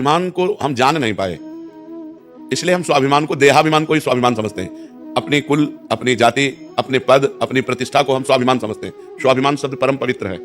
स्वाभिमान को हम जान नहीं पाए, इसलिए हम स्वाभिमान को, देहाभिमान को ही स्वाभिमान समझते हैं। अपनी कुल, अपनी जाति, अपने पद, अपनी प्रतिष्ठा को हम स्वाभिमान समझते हैं। स्वाभिमान शब्द परम पवित्र है,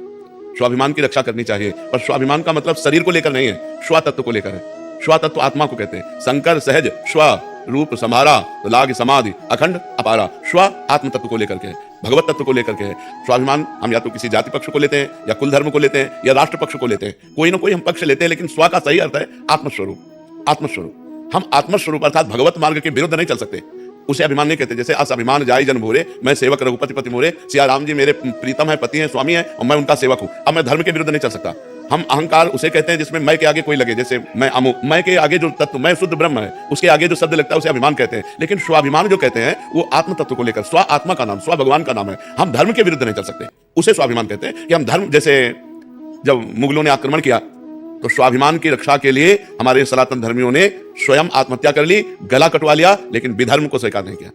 स्वाभिमान की रक्षा करनी चाहिए। पर स्वाभिमान का मतलब शरीर को लेकर नहीं है, स्वतत्व को लेकर है। स्वतत्व आत्मा को कहते हैं। शंकर सहज स्व रूप समारा लाग समाधि अखंड अपारा। स्व आत्म तत्व को लेकर के है, भगवत तत्व को लेकर के है। स्वाभिमान हम या तो किसी जाति पक्ष को लेते हैं, या कुल धर्म को लेते हैं, या राष्ट्र पक्ष को लेते हैं। कोई ना कोई हम पक्ष लेते हैं, लेकिन स्व का सही अर्थ है आत्मस्वरूप। आत्मस्वरूप, हम आत्मस्वरूप अर्थात भगवत मार्ग के विरुद्ध नहीं चल सकते, उसे अभिमान नहीं कहते। जैसे अस अभिमान जाय जन भोरे, मैं सेवक रघुपति पति मोरे। सिया राम जी मेरे प्रीतम है, पति है, स्वामी है, और मैं उनका सेवक हूं। अब मैं धर्म के विरुद्ध नहीं चल सकता। हम अहंकार उसे कहते हैं जिसमें मैं के आगे कोई लगे, जैसे मैं अमु, मैं के आगे जो तत्व, मैं शुद्ध ब्रह्म है, उसके आगे जो शब्द लगता है उसे अभिमान कहते हैं। लेकिन स्वाभिमान जो कहते हैं वो आत्म तत्व को लेकर, स्व आत्मा का नाम, स्व भगवान का नाम है। हम धर्म के विरुद्ध नहीं चल सकते, उसे स्वाभिमान कहते हैं। कि हम धर्म, जैसे जब मुगलों ने आक्रमण किया तो स्वाभिमान की रक्षा के लिए हमारे सनातन धर्मियों ने स्वयं आत्महत्या कर ली, गला कटवा लिया, लेकिन विधर्म को स्वीकार नहीं किया।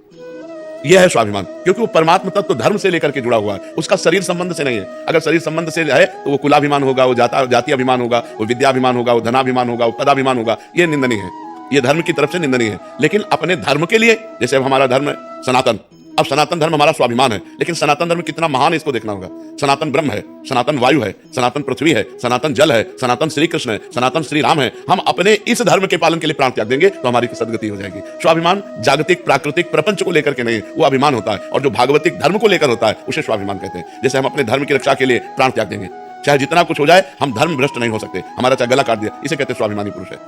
यह है स्वाभिमान, क्योंकि वो परमात्मा तत्व धर्म से लेकर के जुड़ा हुआ है, उसका शरीर संबंध से नहीं है। अगर शरीर संबंध से है तो वो कुलाभिमान होगा, वो जाति अभिमान होगा, वो विद्याभिमान होगा, वो धनाभिमान होगा, वो पदाभिमान होगा। ये निंदनीय है, ये धर्म की तरफ से निंदनीय है। लेकिन अपने धर्म के लिए, जैसे अब हमारा धर्म सनातन, अब सनातन धर्म हमारा स्वाभिमान है, लेकिन सनातन धर्म कितना महान है इसको देखना होगा। सनातन ब्रह्म है, सनातन वायु है, सनातन पृथ्वी है, सनातन जल है, सनातन श्री कृष्ण है, सनातन श्री राम है। हम अपने इस धर्म के पालन के लिए प्राण त्याग देंगे तो हमारी सदगति हो जाएगी। स्वाभिमान जागतिक प्राकृतिक प्रपंच को लेकर के नहीं, वो अभिमान होता है। और जो भागवतिक धर्म को लेकर होता है उसे स्वाभिमान कहते हैं। जैसे हम अपने धर्म की रक्षा के लिए प्राण त्याग देंगे, चाहे जितना कुछ हो जाए, हम धर्म भ्रष्ट नहीं हो सकते। हमारा चाहे गला काट दिया, इसे कहते हैं स्वाभिमानी पुरुष है।